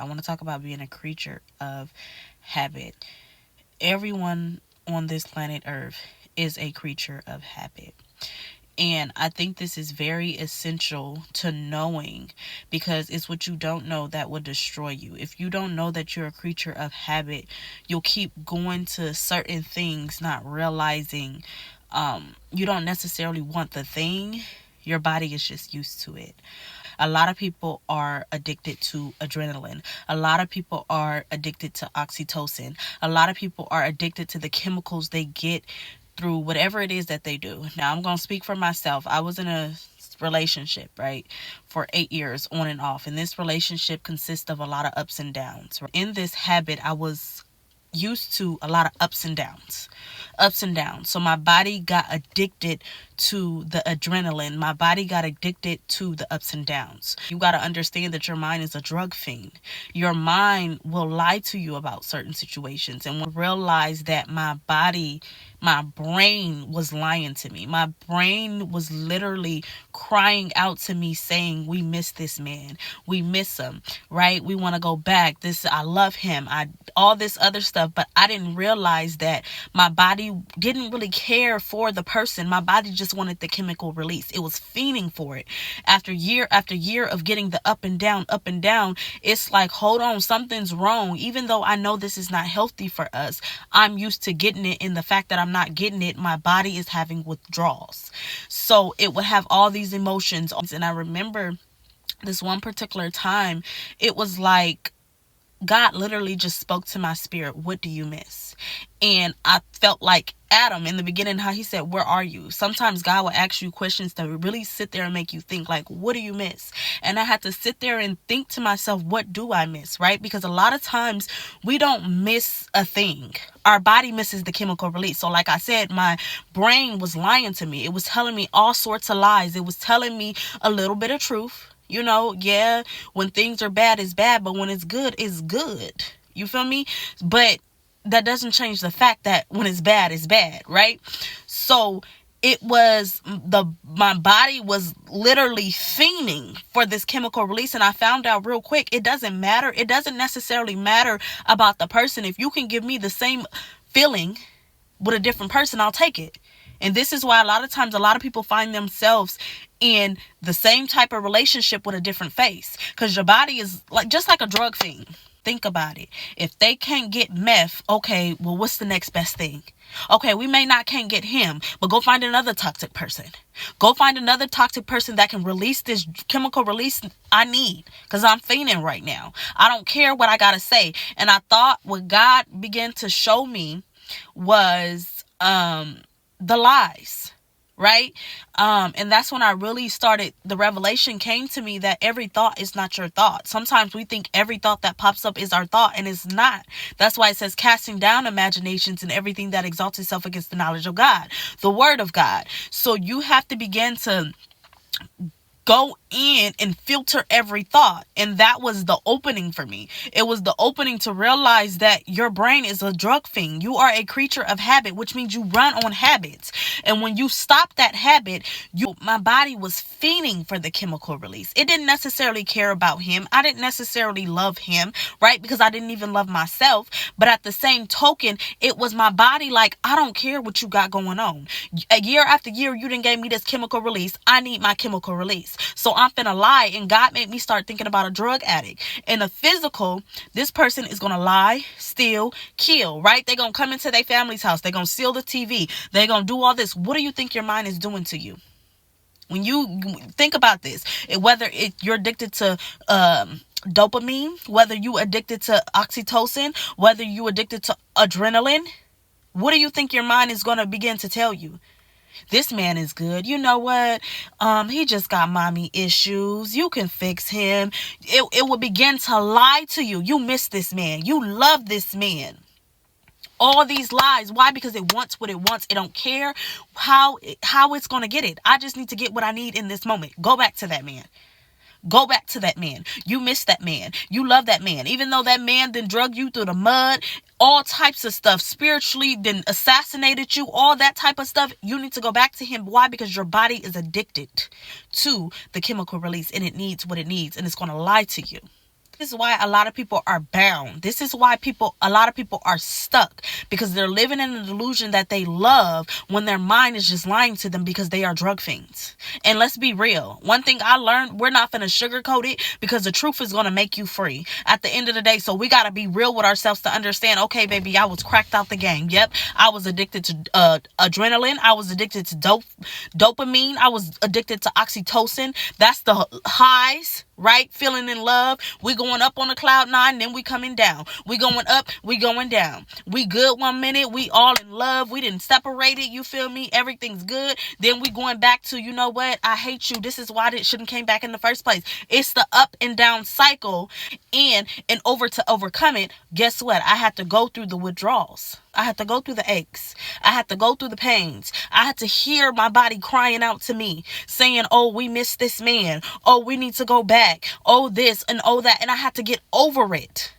I want to talk about being a creature of habit. Everyone on this planet Earth is a creature of habit. And I think this is very essential to knowing, because it's what you don't know that will destroy you. If you don't know that you're a creature of habit, you'll keep going to certain things, not realizing you don't necessarily want the thing. Your body is just used to it. A lot of people are addicted to adrenaline. A lot of people are addicted to oxytocin. A lot of people are addicted to the chemicals they get through whatever it is that they do. Now, I'm going to speak for myself. I was in a relationship, right, for 8 years on and off. And this relationship consists of a lot of ups and downs. In this habit, I was used to a lot of ups and downs. Ups and downs. So my body got addicted to the adrenaline. My body got addicted to the ups and downs. You got to understand that your mind is a drug fiend. Your mind will lie to you about certain situations. And when I realized that my brain was lying to me. My brain was literally crying out to me saying, we miss this man. We miss him, right? We want to go back. I love him. All this other stuff. But I didn't realize that my body didn't really care for the person. My body just wanted the chemical release. It was fiending for it. After year of getting the up and down, it's like, hold on, something's wrong. Even though I know this is not healthy for us, I'm used to getting it. And the fact that I'm not getting it, my body is having withdrawals. So it would have all these emotions. And I remember this one particular time, it was like God literally just spoke to my spirit. What do you miss? And I felt like Adam in the beginning, how he said, where are you? Sometimes God will ask you questions that really sit there and make you think, like, what do you miss? And I had to sit there and think to myself, what do I miss? Right? Because a lot of times we don't miss a thing. Our body misses the chemical release. So like I said, my brain was lying to me. It was telling me all sorts of lies. It was telling me a little bit of truth. Yeah, when things are bad, it's bad. But when it's good, it's good. You feel me? But that doesn't change the fact that when it's bad, right? So my body was literally fiending for this chemical release. And I found out real quick, it doesn't matter. It doesn't necessarily matter about the person. If you can give me the same feeling with a different person, I'll take it. And this is why a lot of times a lot of people find themselves in the same type of relationship with a different face. Because your body is just like a drug fiend. Think about it. If they can't get meth, okay, well, what's the next best thing? Okay, we can't get him, but go find another toxic person. Go find another toxic person that can release this chemical release I need, because I'm fiending right now. I don't care what I got to say. And I thought what God began to show me was the lies, right? And that's when I really started, the revelation came to me that every thought is not your thought. Sometimes we think every thought that pops up is our thought, and it's not. That's why it says casting down imaginations and everything that exalts itself against the knowledge of God, the word of God. So you have to begin to go in and filter every thought. And that was the opening for me. It was the opening to realize that your brain is a drug fiend. You are a creature of habit, which means you run on habits. And when you stop that habit, my body was fiending for the chemical release. It didn't necessarily care about him. I didn't necessarily love him, right? Because I didn't even love myself. But at the same token, it was my body like, I don't care what you got going on. A year after year, you didn't give me this chemical release. I need my chemical release. So I'm finna lie. And God made me start thinking about a drug addict. In the physical, this person is going to lie, steal, kill, right? They're going to come into their family's house. They're going to steal the TV. They're going to do all this. What do you think your mind is doing to you? When you think about this, whether you're addicted to dopamine, whether you addicted to oxytocin, whether you addicted to adrenaline, what do you think your mind is going to begin to tell you? This man is good. You know what? He just got mommy issues. You can fix him. It will begin to lie to you. You miss this man. You love this man. All these lies. Why? Because it wants what it wants. It don't care how it's going to get it. I just need to get what I need in this moment. Go back to that man. Go back to that man. You miss that man. You love that man. Even though that man then drug you through the mud, all types of stuff, spiritually then assassinated you, all that type of stuff, you need to go back to him. Why? Because your body is addicted to the chemical release and it needs what it needs, and it's going to lie to you. This is why a lot of people are bound. This is why a lot of people are stuck, because they're living in a delusion that they love when their mind is just lying to them because they are drug fiends. And let's be real. One thing I learned, we're not going to sugarcoat it, because the truth is going to make you free at the end of the day. So we got to be real with ourselves to understand, okay, baby, I was cracked out the game. Yep. I was addicted to adrenaline. I was addicted to dopamine. I was addicted to oxytocin. That's the highs, right? Feeling in love. We going up on a cloud 9, then we coming down. We going up, we going down. We good 1 minute, we all in love. We didn't separate it, you feel me? Everything's good. Then we going back to, you know what? I hate you. This is why it shouldn't came back in the first place. It's the up and down cycle. And to overcome it, guess what? I had to go through the withdrawals. I had to go through the aches. I had to go through the pains. I had to hear my body crying out to me, saying, oh, we miss this man. Oh, we need to go back. Oh, this and oh, that. And I had to get over it.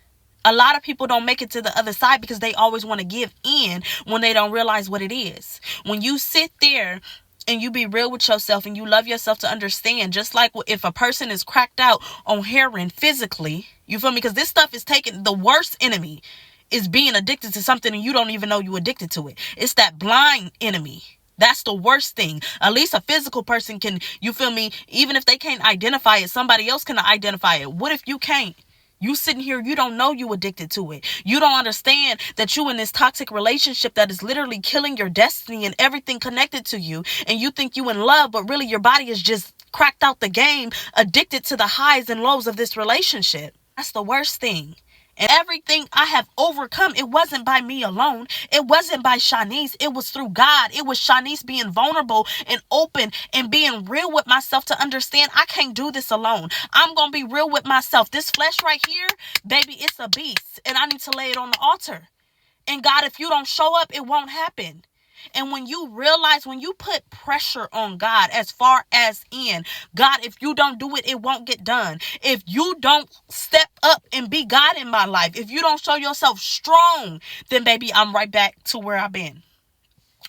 A lot of people don't make it to the other side because they always want to give in when they don't realize what it is. When you sit there and you be real with yourself and you love yourself to understand, just like if a person is cracked out on heroin physically, you feel me? Because this stuff is taking the worst enemy is being addicted to something and you don't even know you addicted to it. It's that blind enemy. That's the worst thing. At least a physical person can, you feel me? Even if they can't identify it, somebody else can identify it. What if you can't? You sitting here, you don't know you addicted to it. You don't understand that you in this toxic relationship that is literally killing your destiny and everything connected to you. And you think you in love, but really your body is just cracked out the game, addicted to the highs and lows of this relationship. That's the worst thing. And everything I have overcome, it wasn't by me alone. It wasn't by Shanice. It was through God. It was Shanice being vulnerable and open and being real with myself to understand I can't do this alone. I'm going to be real with myself. This flesh right here, baby, it's a beast. And I need to lay it on the altar. And God, if you don't show up, it won't happen. And when you realize, when you put pressure on God as far as in, God, if you don't do it, it won't get done. If you don't step up and be God in my life, if you don't show yourself strong, then baby, I'm right back to where I've been.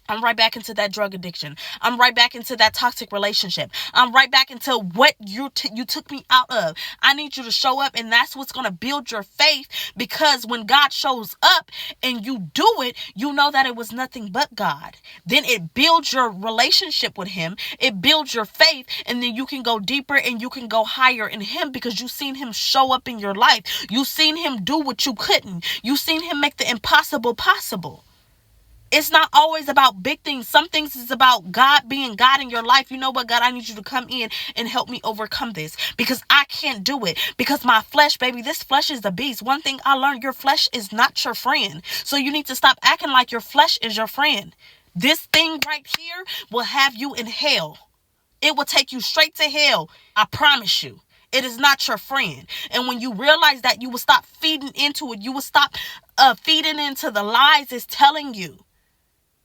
I'm right back into that drug addiction. I'm right back into that toxic relationship. I'm right back into what you took me out of. I need you to show up, and that's what's going to build your faith, because when God shows up and you do it, you know that it was nothing but God. Then it builds your relationship with him. It builds your faith, and then you can go deeper and you can go higher in him because you've seen him show up in your life. You've seen him do what you couldn't. You've seen him make the impossible possible. It's not always about big things. Some things is about God being God in your life. You know what, God, I need you to come in and help me overcome this because I can't do it. Because my flesh, baby, this flesh is the beast. One thing I learned, your flesh is not your friend. So you need to stop acting like your flesh is your friend. This thing right here will have you in hell. It will take you straight to hell. I promise you. It is not your friend. And when you realize that, you will stop feeding into it. You will stop feeding into the lies it's telling you.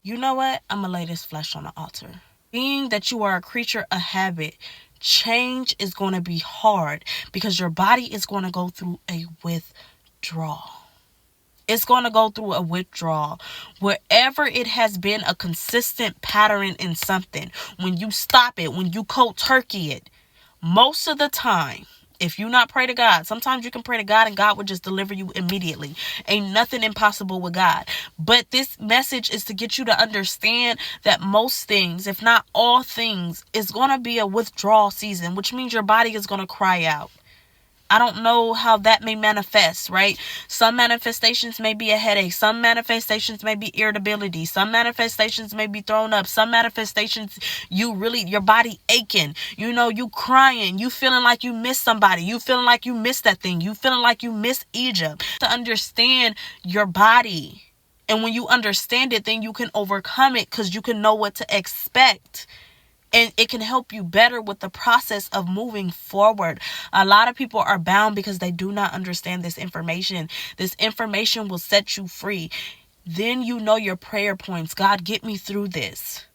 You know what? I'm going to lay this flesh on the altar. Being that you are a creature of habit, change is going to be hard because your body is going to go through a withdrawal. It's going to go through a withdrawal. Wherever it has been a consistent pattern in something, when you stop it, when you cold turkey it, most of the time, if you not pray to God, sometimes you can pray to God and God will just deliver you immediately. Ain't nothing impossible with God. But this message is to get you to understand that most things, if not all things, is going to be a withdrawal season, which means your body is going to cry out. I don't know how that may manifest, right? Some manifestations may be a headache. Some manifestations may be irritability. Some manifestations may be thrown up. Some manifestations, your body aching. You know, you crying. You feeling like you miss somebody. You feeling like you miss that thing. You feeling like you miss Egypt. To understand your body. And when you understand it, then you can overcome it because you can know what to expect. And it can help you better with the process of moving forward. A lot of people are bound because they do not understand this information. This information will set you free. Then you know your prayer points. God, get me through this.